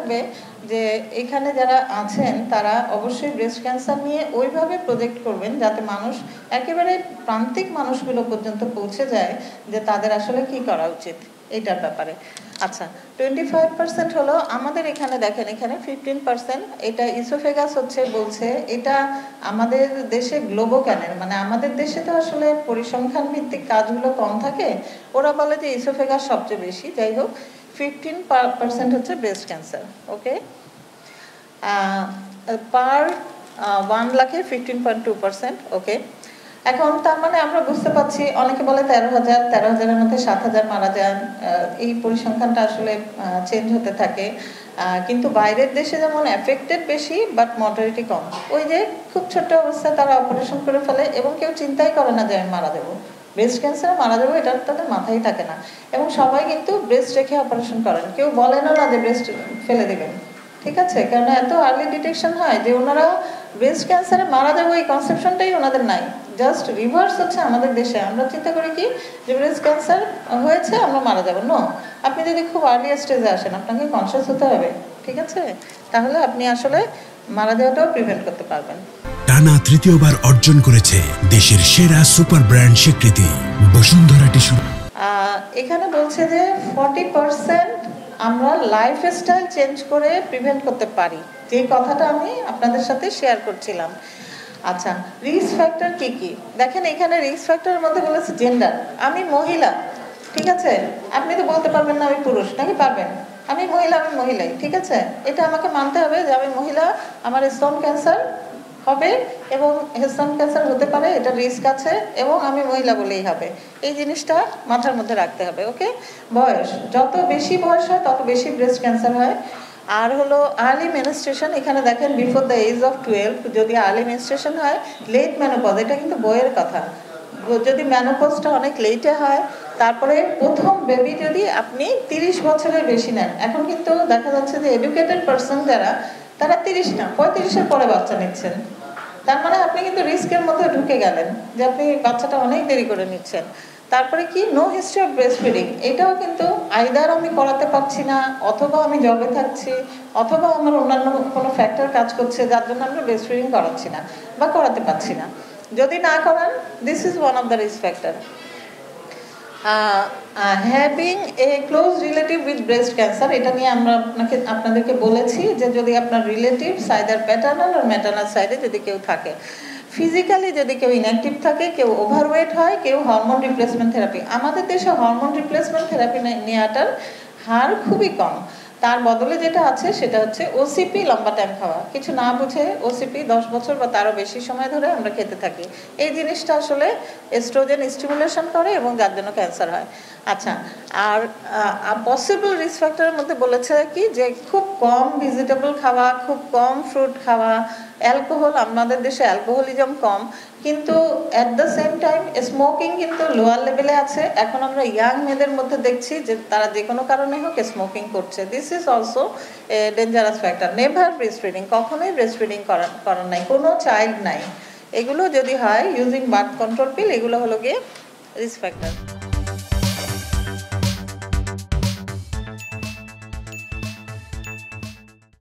থাকবে যে এখানে যারা আছেন তারা অবশ্যই ব্রেস্ট ক্যান্সার নিয়ে ওইভাবে প্রজেক্ট করবেন যাতে মানুষ একেবারে প্রান্তিক মানুষগুলো পর্যন্ত পৌঁছে যায় যে তাদের আসলে কি করা উচিত এইটার ব্যাপারে। আচ্ছা, 25% হলো আমাদের এখানে, দেখেন এখানে 15%, এটা ইসোফেগাস হচ্ছে বলছে, এটা আমাদের দেশে গ্লোবোক্যানের, মানে আমাদের দেশে তো আসলে পরিসংখ্যান ভিত্তিক কাজগুলো কম থাকে, ওরা বলে যে ইসোফেগাস সবচেয়ে বেশি। যাই হোক, 15% হচ্ছে ব্রেস্ট ক্যান্সার। ওকে, পার 1 লাখে 15.2%। ওকে, এখন তার মানে আমরা বুঝতে পারছি, অনেকে বলে 13,000-13,000-এর মধ্যে 7,000 মারা যান, এই পরিসংখ্যানটা আসলে চেঞ্জ হতে থাকে। কিন্তু বাইরের দেশে যেমন এফেক্টেড বেশি বাট মর্টালিটি কম। ওই যে খুব ছোট্ট অবস্থায় তারা অপারেশন করে ফেলে এবং কেউ চিন্তাই করে না যে আমি মারা যাবো, ব্রেস্ট ক্যান্সারে মারা যাবো, এটা তাদের মাথায় থাকে না। এবং সবাই কিন্তু ব্রেস্ট রেখে অপারেশন করেন, কেউ বলেনও না যে ব্রেস্ট ফেলে দেবেন, ঠিক আছে? কারণ এত আর্লি ডিটেকশন হয় যে ওনারা ব্রেস্ট ক্যান্সারে মারা যাবো এই কনসেপশনটাই ওনাদের নাই। জাস্ট রিভার্স হচ্ছে আমাদের দেশে, আমরা চিন্তা করি কি যে ব্রেস্ট ক্যান্সার হয়েছে আমরা মারা যাবো। নো, আপনি যদি খুব আর্লি স্টেজে আসেন আপনাকে কনসিয়াস হতে হবে, ঠিক আছে? তাহলে আপনি আসলে মারা যাওয়াটাও প্রিভেন্ট করতে পারবেন। টানা তৃতীয়বার অর্জন করেছে দেশের সেরা সুপার ব্র্যান্ড স্বীকৃতি বসুন্ধরা টিস্যু। এখানে বলছে যে 40% আমরা লাইফস্টাইল চেঞ্জ করে প্রিভেন্ট করতে পারি, যে কথাটা আমি আপনাদের সাথে শেয়ার করছিলাম। আচ্ছা, রিস্ক ফ্যাক্টর কি কি দেখেন, এখানে রিস্ক ফ্যাক্টরের মধ্যে বলেছে জেন্ডার। আমি মহিলা, ঠিক আছে? আপনি তো বলতে পারবেন না আমি পুরুষ, নাকি পারবেন? আমি মহিলা, আমি মহিলাই, ঠিক আছে? এটা আমাকে মানতে হবে যে আমি মহিলা, আমার স্তন ক্যান্সার হবে এবং স্তন ক্যান্সার হতে পারে, এটা রিস্ক আছে, এবং আমি মহিলা বলেই হবে। এই জিনিসটা মাথার মধ্যে রাখতে হবে। ওকে, বয়স, যত বেশি বয়স হয় তত বেশি ব্রেস্ট ক্যান্সার হয়। আর হলো আর্লি মেনস্ট্রেশন, এখানে দেখেন বিফোর দ্য এজ অফ 12 যদি আর্লি মেনস্ট্রেশন হয়, লেট মেনোপজ, এটা কিন্তু বইয়ের কথা, যদি মেনোপজটা অনেক লেটে হয়, তারপরে প্রথম বেবি যদি আপনি 30 বছরের বেশি নেন। এখন কিন্তু দেখা যাচ্ছে যে এডুকেটেড পারসন যারা, তারা 30 না 35-এর পরে বাচ্চা নিচ্ছেন। তার মানে আপনি কিন্তু রিস্কের মধ্যে ঢুকে গেলেন যে আপনি বাচ্চাটা অনেক দেরি করে নিচ্ছেন। তারপরে কি, no history of breast feeding, এটাও কিন্তু আইদার আমি করাতে পারছি না, অথবা আমি জবে থাকছি, অথবা আমার অন্যান্য কোনো ফ্যাক্টর কাজ করছে যার জন্য আমরা ব্রেস্ট ফিডিং করাচ্ছি না বা করাতে পারছি না। যদি না করান, this is one of the risk factor. Having a close relative with breast cancer, এটা নিয়ে আমরা আপনাদেরকে বলেছি যে যদি আপনার রিলেটিভস আইদার প্যাটার্নাল আর ম্যাটার্নাল সাইডে যদি কেউ থাকে, ফিজিক্যালি যদি কেউ ইনঅ্যাক্টিভ থাকে, কেউ ওভারওয়েট হয়, কেউ হরমোন রিপ্লেসমেন্ট থেরাপি, আমাদের দেশে হরমোন রিপ্লেসমেন্ট থেরাপি নেওয়াটার হার খুবই কম। তার বদলে যেটা আছে সেটা হচ্ছে ওসিপি, লম্বা টাইম খাওয়া, কিছু না বুঝে ওসিপি 10 বছর বা তারও বেশি সময় ধরে আমরা খেতে থাকি। এই জিনিসটা আসলে এস্ট্রোজেন স্টিমুলেশন করে এবং যার জন্য ক্যান্সার হয়। আচ্ছা, আর পসিবল রিস্ক ফ্যাক্টরের মধ্যে বলেছে কি যে খুব কম ভেজিটেবল খাওয়া, খুব কম ফ্রুট খাওয়া, অ্যালকোহল, আমাদের দেশে অ্যালকোহলিজম কম, কিন্তু at the same time smoking কিন্তু লোয়ার লেভেলে আছে। এখন আমরা ইয়াং মেয়েদের মধ্যে দেখছি যে তারা যে কোনো কারণে হোক স্মোকিং করছে। This is also a dangerous factor. Never breast feeding, কখনোই ব্রেস্ট ফিডিং করার নাই, কোনো চাইল্ড নাই। এগুলো যদি হয় ইউজিং বার্থ কন্ট্রোল পিল, এগুলো হলো গিয়ে রিস্ক ফ্যাক্টর।